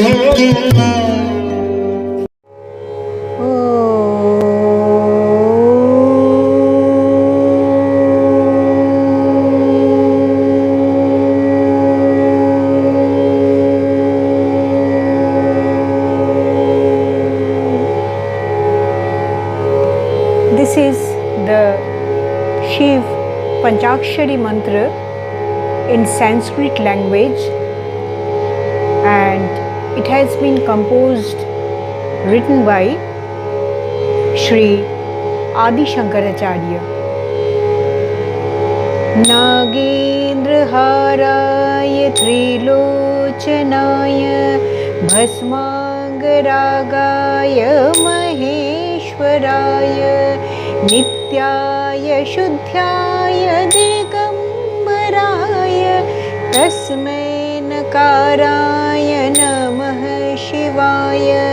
This is the Shiv Panchakshari mantra in Sanskrit language, and it has been composed, written by Shri Adi Shankaracharya. Nagendra haraya trilochanaya bhasmangaragaya maheshwaraya nityaya shuddhyaya digambaraya tasmai nakaraya namah shivaya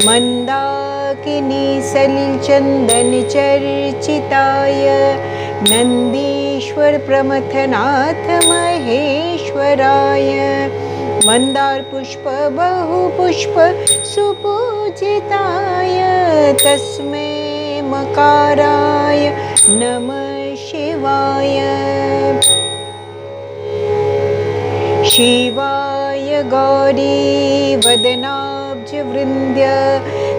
mandakini salil chandan charchitaya nandishwar pramathanath maheshwaraya mandar pushpa bahu pushpa supujitaya tasmai makaraya namah shivaya Shivaya Gauri Vadanabja Vrindya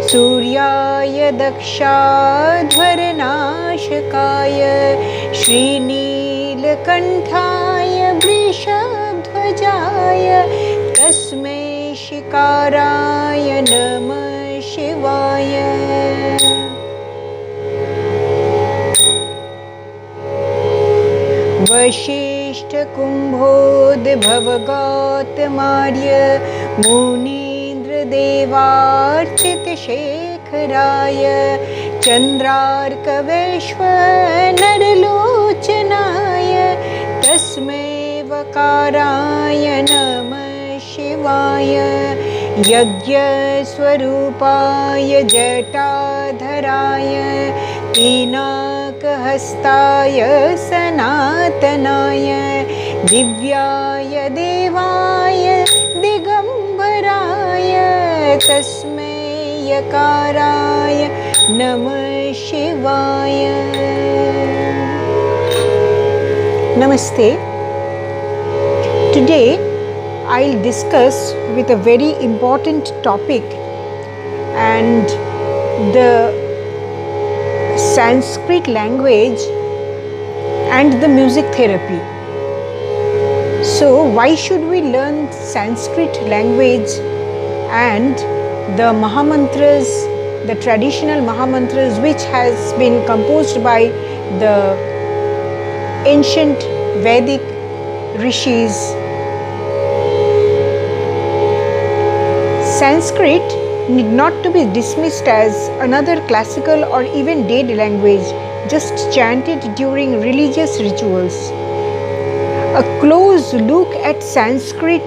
Suryaya Dakshadvaranashakaya Shri Neelakanthaya Vrishabdhvajaya Tasmai Shikaraya Namah Shivaya Vashishta Kumbhodbhav Gautamarya Munindra Devarchita Shekharaya Chandrarka Vishwa Naralochanaya Tasmai Vakaraya Namah Shivaya Yajna Swarupaya Jatadharaya Pinakahastaya Sanatanaya Divyaya Devaya Digambaraya Tasmai Yakaraya Namah Shivaya. Namaste. Today I'll discuss with a very important topic, and the Sanskrit language and the music therapy. So why should we learn Sanskrit language and the Mahamantras, the traditional Mahamantras which has been composed by the ancient Vedic rishis? Sanskrit need not to be dismissed as another classical or even dead language just chanted during religious rituals. A close look at Sanskrit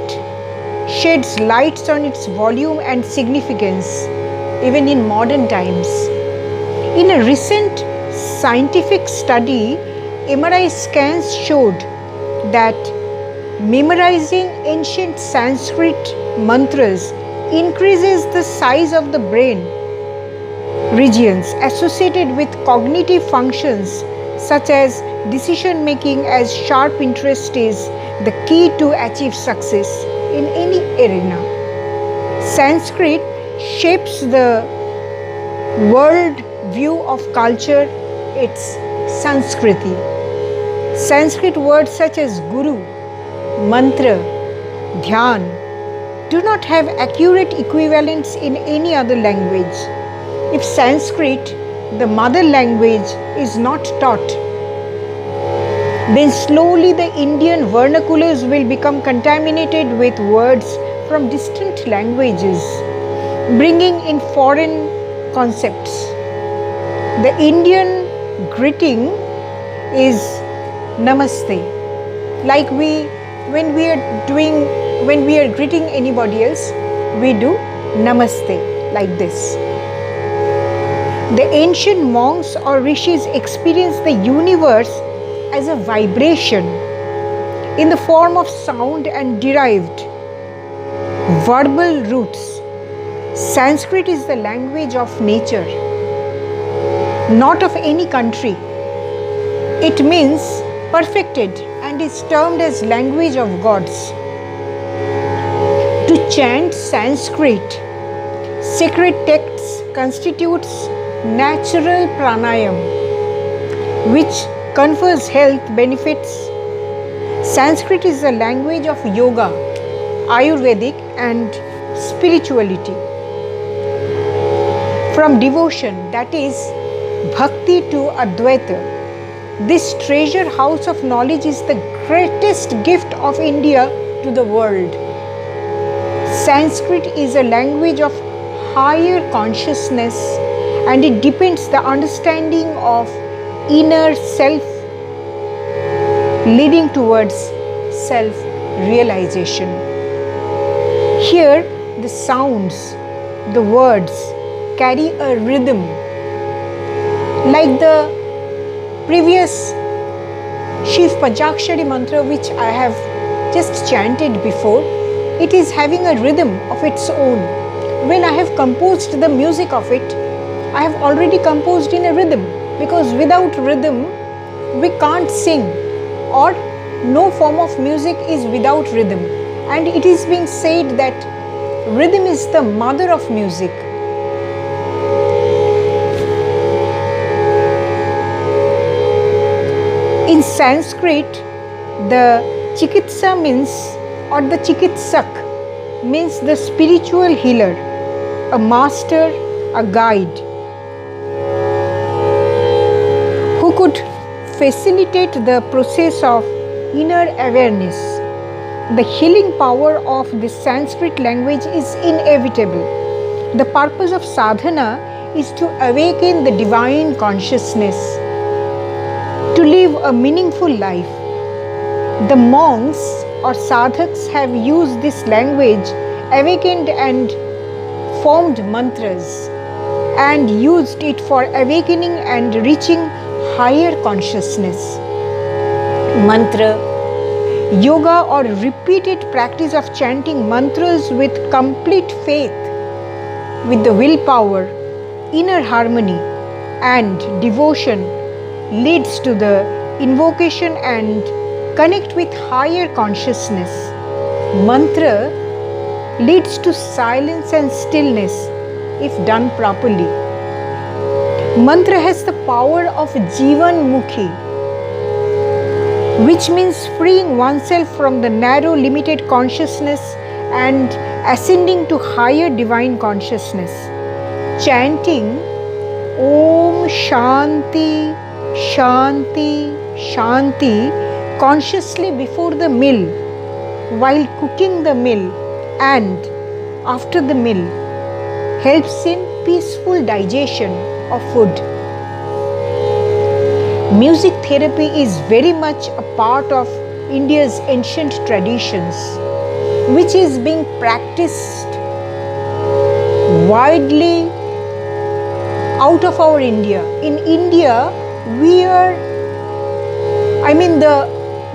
sheds lights on its volume and significance even in modern times. In a recent scientific study, MRI scans showed that memorizing ancient Sanskrit mantras increases the size of the brain regions associated with cognitive functions such as decision making, as sharp interest is the key to achieve success in any arena. Sanskrit shapes the world view of culture, its Sanskriti. Sanskrit words such as guru, mantra, dhyan do not have accurate equivalents in any other language. If Sanskrit, the mother language, is not taught, then slowly the Indian vernaculars will become contaminated with words from distant languages, bringing in foreign concepts. The Indian greeting is Namaste. Like when we are greeting anybody else, we do Namaste like this. The ancient monks or rishis experienced the universe as a vibration in the form of sound and derived Verbal roots. Sanskrit is the language of nature, not of any country. It means perfected and is termed as language of gods. To chant Sanskrit, sacred texts constitutes natural pranayam, which confers health benefits. Sanskrit is the language of yoga, Ayurvedic and spirituality. From devotion, that is bhakti to Advaita, this treasure house of knowledge is the greatest gift of India to the world. Sanskrit is a language of higher consciousness, and it deepens the understanding of inner self, leading towards self-realization. Here, the sounds, the words carry a rhythm. Like the previous Shiv Panchakshari mantra, which I have just chanted before, it is having a rhythm of its own. When I have composed the music of it, I have already composed in a rhythm, because without rhythm, we can't sing, or no form of music is without rhythm. And it is being said that rhythm is the mother of music. In Sanskrit, the chikitsa means, or the chikitsak means the spiritual healer, a master, a guide, who could facilitate the process of inner awareness. The healing power of the Sanskrit language is inevitable. The purpose of sadhana is to awaken the divine consciousness, to live a meaningful life. The monks or sadhaks have used this language, awakened and formed mantras, and used it for awakening and reaching higher consciousness. Mantra, yoga or repeated practice of chanting mantras with complete faith, with the willpower, inner harmony and devotion leads to the invocation and connect with higher consciousness. Mantra leads to silence and stillness if done properly. Mantra has the power of Jivan Mukhi, which means freeing oneself from the narrow limited consciousness and ascending to higher divine consciousness. Chanting Om Shanti Shanti Shanti consciously before the meal, while cooking the meal and after the meal helps in peaceful digestion of food. Music therapy is very much a part of India's ancient traditions, which is being practiced widely out of our India. In India,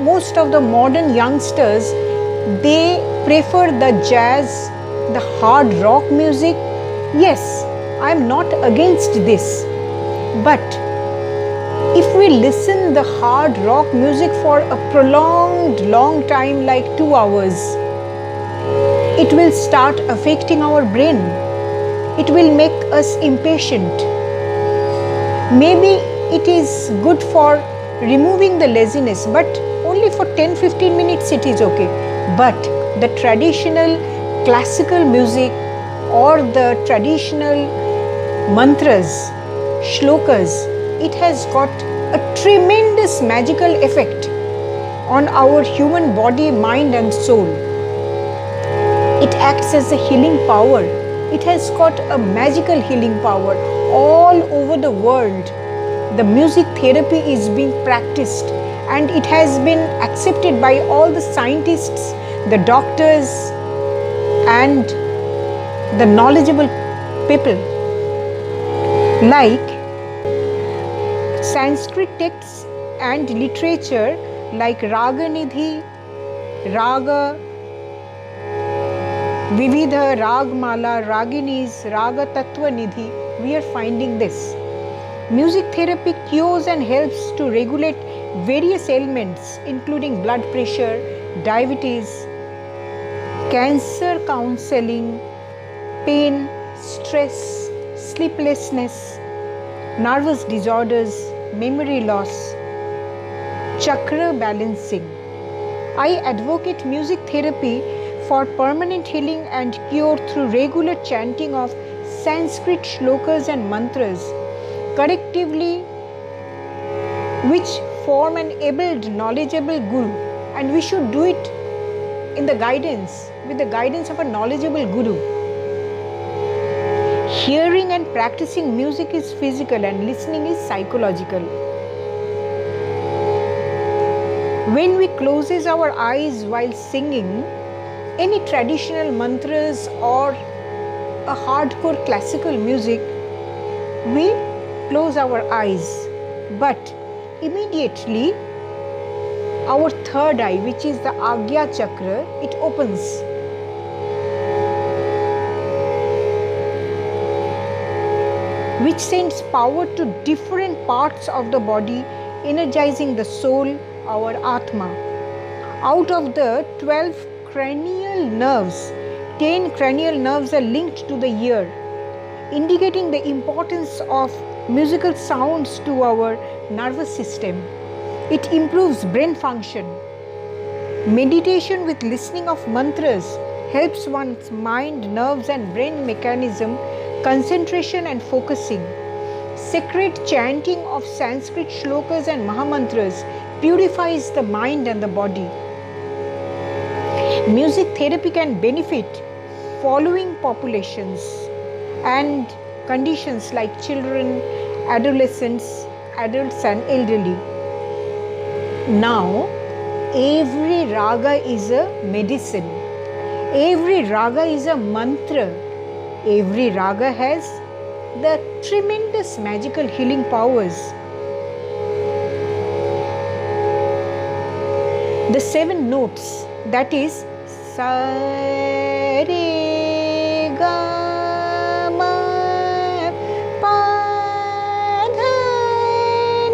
most of the modern youngsters, they prefer the jazz, the hard rock music. Yes, I am not against this, but if we listen the hard rock music for a prolonged long time, like 2 hours, it will start affecting our brain. It will make us impatient. Maybe it is good for removing the laziness, but only for 10-15 minutes it is okay. But the traditional classical music or the traditional mantras, shlokas, it has got a tremendous magical effect on our human body, mind and soul. It acts as a healing power. It has got a magical healing power all over the world. The music therapy is being practiced and it has been accepted by all the scientists, the doctors and the knowledgeable people. Like Sanskrit texts and literature like Raga Nidhi, Raga Vividha, Ragmala, Raginis, Raga Tattva Nidhi, we are finding this. Music therapy cures and helps to regulate various ailments including blood pressure, diabetes, cancer counseling, pain, stress, sleeplessness, nervous disorders, memory loss, chakra balancing. I advocate music therapy for permanent healing and cure through regular chanting of Sanskrit shlokas and mantras, collectively, which form an able, knowledgeable guru, and we should do it with the guidance of a knowledgeable guru. Hearing and practicing music is physical and listening is psychological. When we closes our eyes while singing any traditional mantras or a hardcore classical music, we close our eyes, but immediately our third eye, which is the Agya chakra, it opens. Which sends power to different parts of the body, energizing the soul, our Atma. Out of the 12 cranial nerves, 10 cranial nerves are linked to the ear, indicating the importance of musical sounds to our nervous system. It improves brain function. Meditation with listening of mantras helps one's mind, nerves and brain mechanism, concentration and focusing. Sacred chanting of Sanskrit shlokas and mahamantras purifies the mind and the body. Music therapy can benefit following populations and conditions like children, adolescents, adults and elderly. Now, every raga is a medicine. Every raga is a mantra. Every raga has the tremendous magical healing powers. The 7 notes, that is sa re ga ma pa dha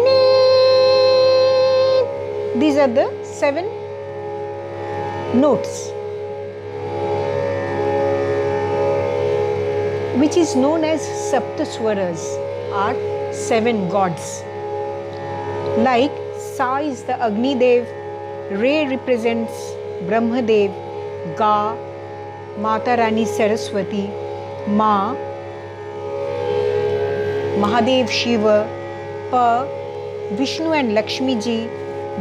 ni. These are the 7 notes, which is known as Saptaswaras, are 7 gods. Like Sa is the Agni Dev, Re represents Brahmadev, Ga, Mata Rani Saraswati, Ma, Mahadev Shiva, Pa, Vishnu and Lakshmi ji,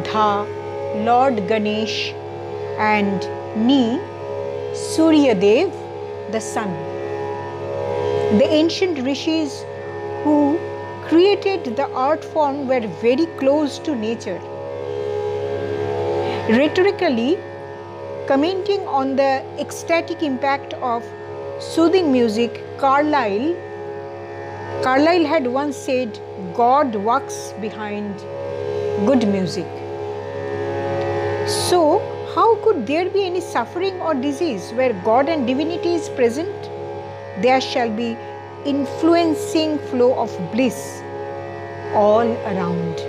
Dha, Lord Ganesh, and Ni, Surya Dev, the sun. The ancient rishis who created the art form were very close to nature. Rhetorically, commenting on the ecstatic impact of soothing music, Carlyle had once said, God works behind good music. So, how could there be any suffering or disease where God and divinity is present? There shall be influencing flow of bliss all around.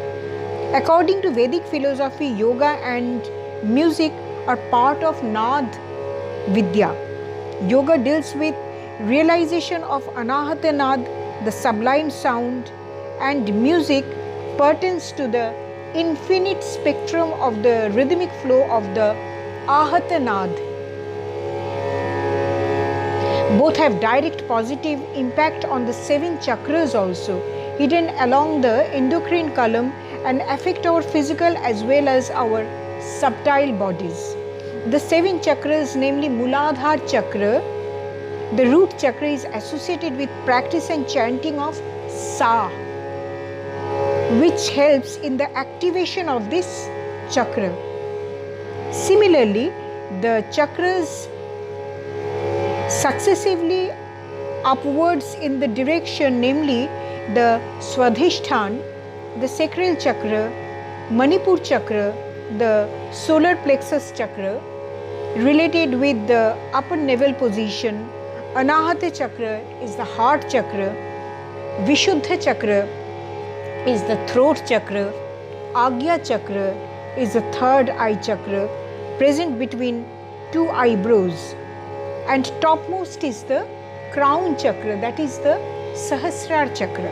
According to Vedic philosophy, yoga and music are part of Nad Vidya. Yoga deals with realization of Anahata Nad, the sublime sound, and music pertains to the infinite spectrum of the rhythmic flow of the Ahata Nad. Both have direct positive impact on the 7 chakras also, hidden along the endocrine column, and affect our physical as well as our subtle bodies. The 7 chakras, namely Muladhara chakra, the root chakra, is associated with practice and chanting of Sa, which helps in the activation of this chakra. Similarly, the chakras successively upwards in the direction, namely the Swadhisthana, the sacral chakra, Manipur chakra, the solar plexus chakra, related with the upper navel position. Anahata chakra is the heart chakra. Vishuddha chakra is the throat chakra. Agya chakra is the third eye chakra, present between two eyebrows. And topmost is the crown chakra, that is the Sahasrara chakra.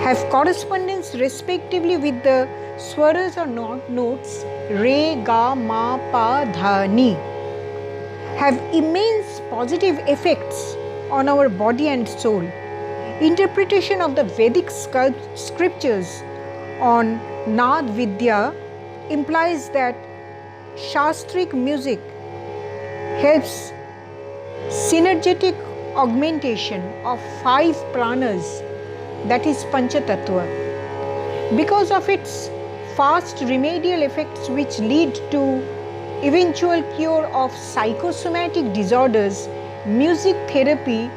Have correspondence respectively with the swaras or notes Re, Ga, Ma, Pa, Dha, Ni. Have immense positive effects on our body and soul. Interpretation of the Vedic scriptures on Nad Vidya implies that Shastric music helps synergetic augmentation of 5 pranas, that is Panchatattva. Because of its fast remedial effects which lead to eventual cure of psychosomatic disorders, music therapy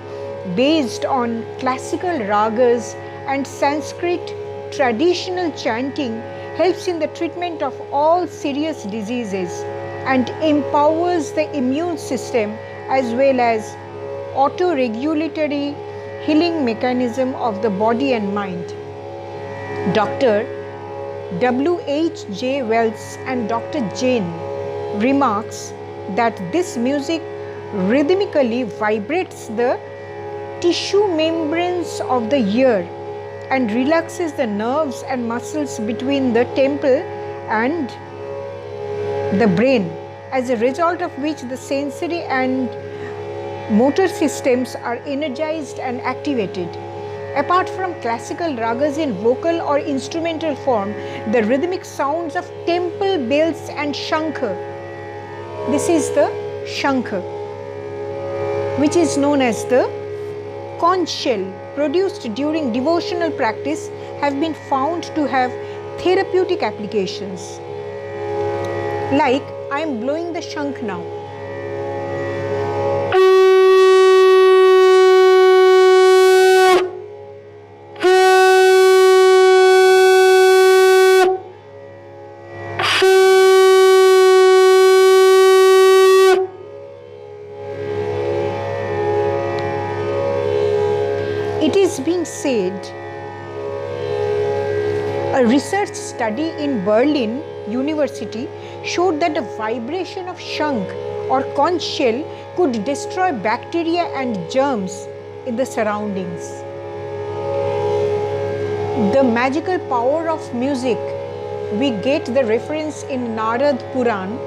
based on classical ragas and Sanskrit traditional chanting helps in the treatment of all serious diseases and empowers the immune system as well as auto-regulatory healing mechanism of the body and mind. Dr. W.H.J. Wells and Dr. Jain remarks that this music rhythmically vibrates the tissue membranes of the ear and relaxes the nerves and muscles between the temple and the brain, as a result of which the sensory and motor systems are energized and activated. Apart from classical ragas in vocal or instrumental form, the rhythmic sounds of temple bells and shankha, this is the shankha, which is known as the conch shell, produced during devotional practice, have been found to have therapeutic applications. Like I am blowing the shankh now. It is being said, a research study in Berlin University showed that the vibration of shankh or conch shell could destroy bacteria and germs in the surroundings. The magical power of music, we get the reference in Narad Puran,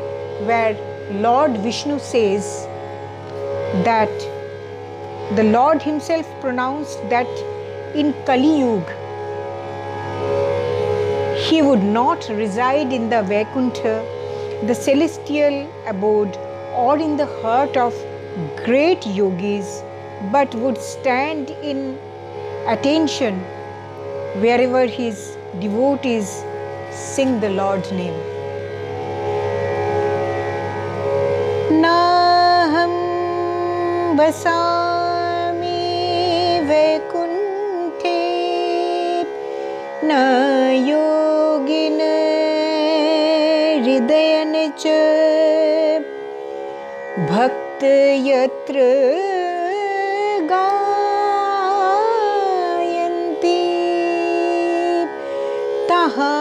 where Lord Vishnu says that the Lord himself pronounced that in Kali Yuga he would not reside in the Vaikuntha, the celestial abode, or in the heart of great yogis, but would stand in attention wherever his devotees sing the Lord's name. Naham vasami vaikunthe na yogina hridayana cha bhakta yatra gayanti taha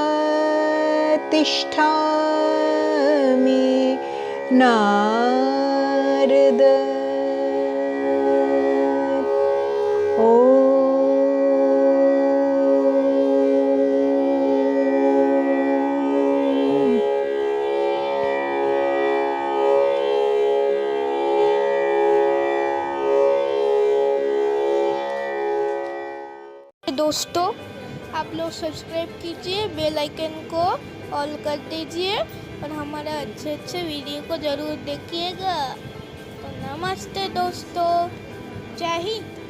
tisthami narada. दोस्तों, आप लोग subscribe कीजिए, bell icon को all कर दीजिए और हमारे अच्छे अच्छे वीडियो को ज़रूर देखिएगा। तो नमस्ते दोस्तों, जय हिंद।